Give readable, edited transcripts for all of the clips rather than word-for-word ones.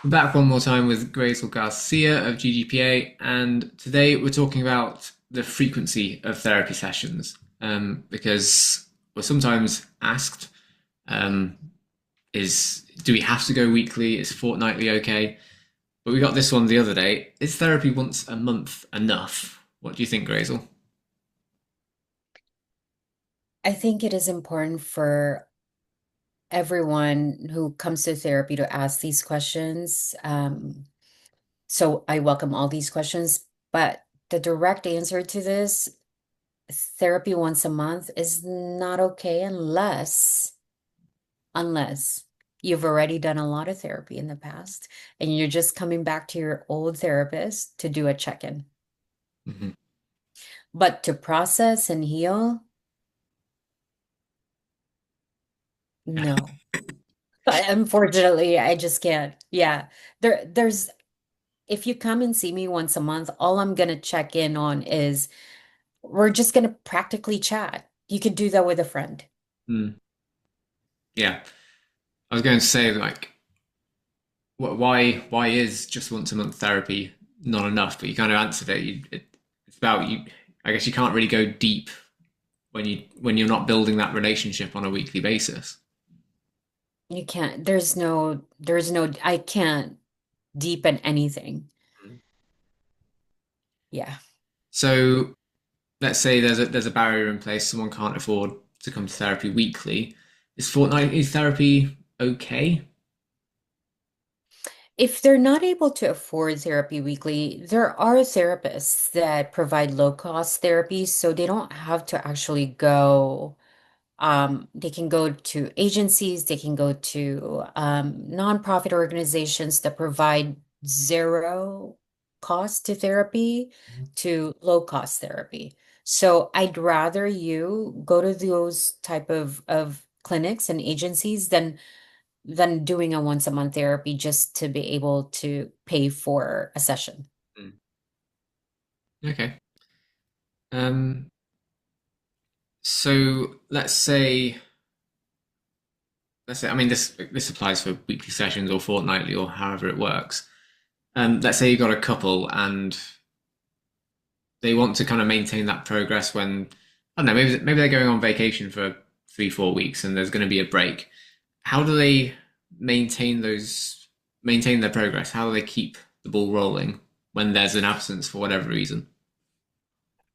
I'm back one more time with Grazel Garcia of GGPA, and today we're talking about the frequency of therapy sessions. Because we're sometimes asked, um, is do we have to go weekly? Is fortnightly okay? But we got this one the other day. Is therapy once a month enough? What do you think, Grazel? I think it is important for everyone who comes to therapy to ask these questions. So I welcome all these questions, but the direct answer to this, therapy once a month is not okay unless you've already done a lot of therapy in the past and you're just coming back to your old therapist to do a check-in. Hmm. But to process and heal, no. Unfortunately, I just can't. Yeah. There's if you come and see me once a month, all I'm going to check in on is we're just going to practically chat. You could do that with a friend. Mm. Yeah, I was going to say like, why is just once a month therapy not enough? But you kind of answered it. It's about you. I guess you can't really go deep when you're not building that relationship on a weekly basis. You can't, I can't deepen anything. Yeah. So let's say there's a barrier in place. Someone can't afford to come to therapy weekly. Is fortnightly therapy okay? If they're not able to afford therapy weekly, there are therapists that provide low cost therapy, so they don't have to actually go. They can go to agencies, they can go to nonprofit organizations that provide zero cost to therapy to low cost therapy. So I'd rather you go to those type of clinics and agencies than doing a once a month therapy just to be able to pay for a session. Mm. Okay. Um, so let's say I mean this applies for weekly sessions or fortnightly or however it works. Let's say you got a couple and they want to kind of maintain that progress when I don't know, maybe they're going on vacation for 3 4 weeks and there's going to be a break. How do they maintain those maintain their progress? How do they keep the ball rolling when there's an absence for whatever reason?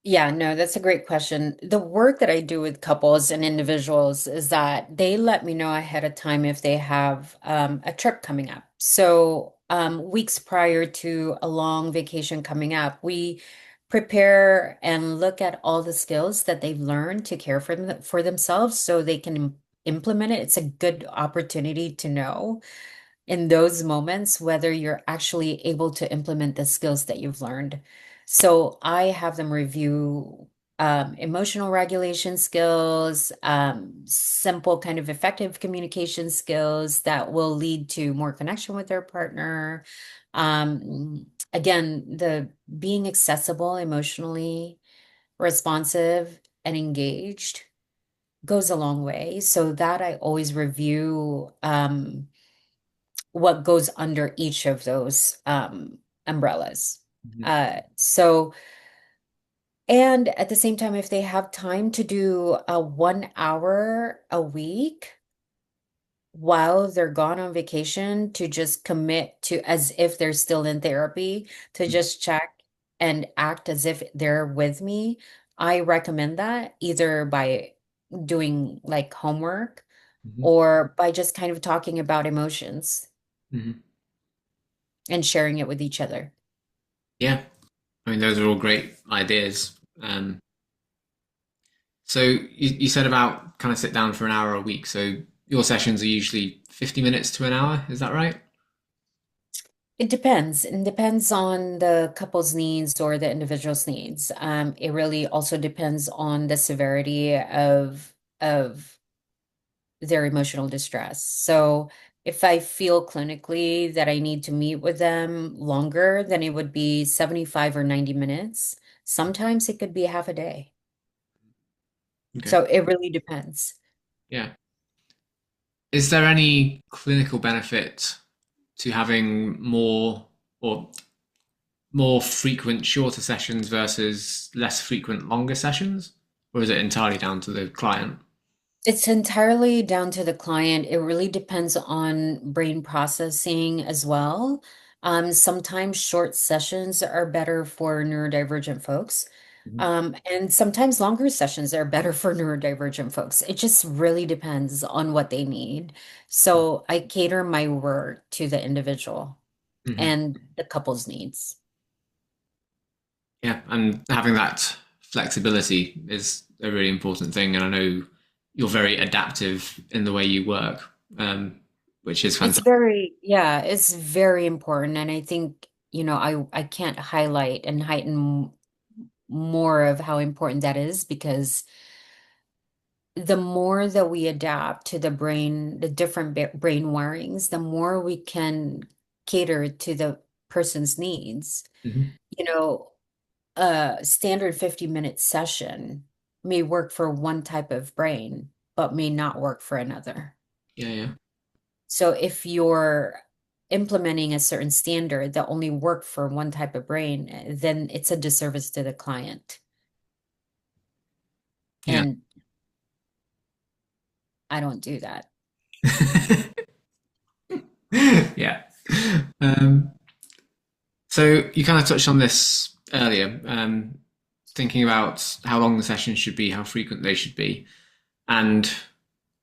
Yeah, no, that's a great question. The work that I do with couples and individuals is that they let me know ahead of time if they have a trip coming up. So, weeks prior to a long vacation coming up, we prepare and look at all the skills that they've learned to care for themselves so they can implement it. It's a good opportunity to know in those moments whether you're actually able to implement the skills that you've learned. So I have them review emotional regulation skills, simple kind of effective communication skills that will lead to more connection with their partner. Again, the being accessible, emotionally responsive, and engaged goes a long way. So that I always review. What goes under each of those umbrellas. Mhm. So, and at the same time, if they have time to do a 1 hour a week while they're gone on vacation to just commit to as if they're still in therapy, to just check and act as if they're with me, I recommend that either by doing like homework Mhm. or by just kind of talking about emotions Mhm. and sharing it with each other. Yeah, I mean those are all great ideas. So you said about kind of sit down for an hour a week. So your sessions are usually 50 minutes to an hour. Is that right? It depends. It depends on the couple's needs or the individual's needs. It really also depends on the severity of their emotional distress. So if I feel clinically that I need to meet with them longer, then it would be 75 or 90 minutes. Sometimes it could be half a day. Okay. So it really depends. Yeah. Is there any clinical benefit to having more or more frequent shorter sessions versus less frequent longer sessions? Or is it entirely down to the client? It's entirely down to the client. It really depends on brain processing as well. Sometimes short sessions are better for neurodivergent folks. Mhm. And sometimes longer sessions are better for neurodivergent folks. It just really depends on what they need. So I cater my work to the individual Mhm. and the couple's needs. Yeah, and having that flexibility is a really important thing. And I know you're very adaptive in the way you work, which is It's fantastic. very, yeah, it's very important. And I think, I can't highlight and heighten more of how important that is because the more that we adapt to the brain, the different brain wirings, the more we can cater to the person's needs. Mhm. You know, a standard 50-minute session may work for one type of brain, but may not work for another. Yeah, yeah, So if you're implementing a certain standard that only work for one type of brain, then it's a disservice to the client. yeah. And I don't do that. Yeah. Um, so you kind of touched on this earlier, thinking about how long the sessions should be, how frequent they should be. And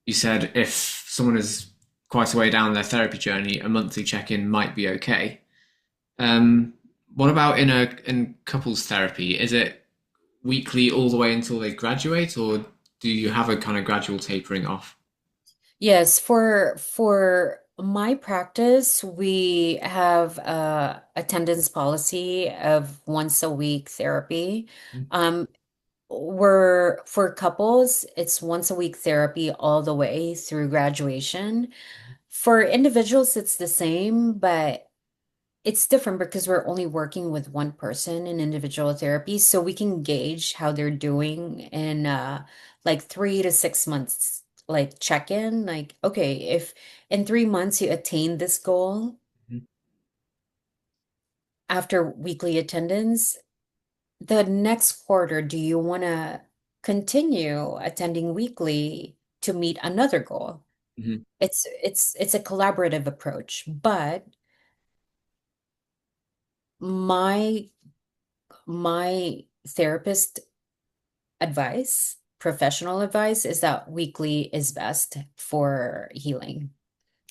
you said if someone is quite a way down their therapy journey, a monthly check-in might be okay. Um, what about in couples therapy? Is it weekly all the way until they graduate, or do you have a kind of gradual tapering off? Yes, for my practice, we have a attendance policy of once a week therapy. Um, we're for couples, it's once a week therapy all the way through graduation. For individuals, it's the same, but it's different because we're only working with one person in individual therapy, so we can gauge how they're doing in like 3 to 6 months, like check in, like, okay, if in 3 months you attain this goal Mhm. after weekly attendance, the next quarter, do you want to continue attending weekly to meet another goal? Mhm. It's a collaborative approach, but my my therapist advice, professional advice, is that weekly is best for healing.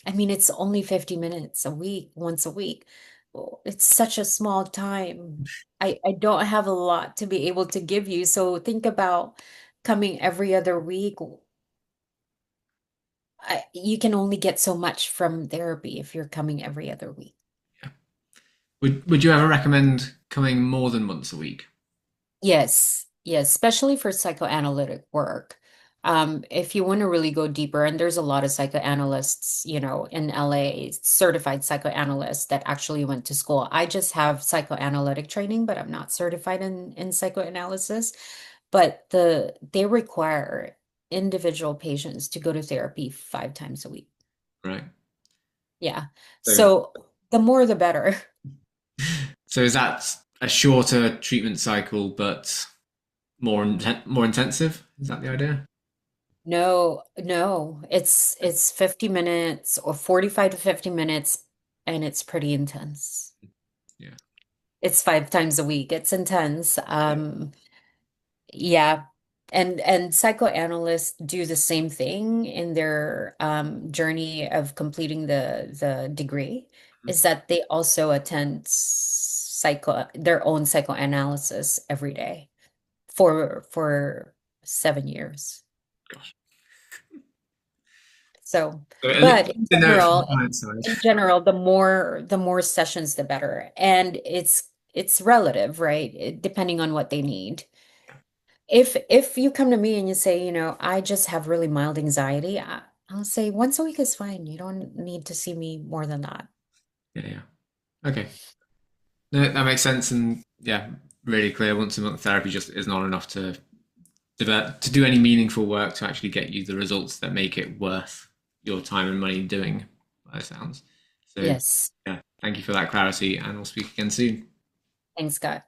I mean, it's only 50 minutes a week, once a week. Oh, it's such a small time. I don't have a lot to be able to give you. So think about coming every other week. You can only get so much from therapy if you're coming every other week. Would you ever recommend coming more than once a week? Yes, yes, especially for psychoanalytic work. If you want to really go deeper, and there's a lot of psychoanalysts, in LA, certified psychoanalysts that actually went to school. I just have psychoanalytic training, but I'm not certified in psychoanalysis. But they require individual patients to go to therapy 5 times a week. Right. Yeah. So, So the more the better. so is that a shorter treatment cycle, but more intensive? Is that the idea? No, no, it's 50 minutes or 45 to 50 minutes, and it's pretty intense. Yeah. It's 5 times a week. It's intense. Yeah. Yeah. And psychoanalysts do the same thing in their journey of completing the degree, is that they also attend their own psychoanalysis every day for 7 years. Gosh. So, So at least but to know it from the client side. in general, the more sessions, the better. And it's relative, right? Depending on what they need. If you come to me and you say, I just have really mild anxiety, I'll say once a week is fine. You don't need to see me more than that. Yeah, yeah. Okay. No, that makes sense, and yeah, really clear. Once a month therapy just is not enough to do any meaningful work to actually get you the results that make it worth your time and money doing. By the sounds. So Yes. yeah, thank you for that clarity, and we'll speak again soon. Thanks, Scott.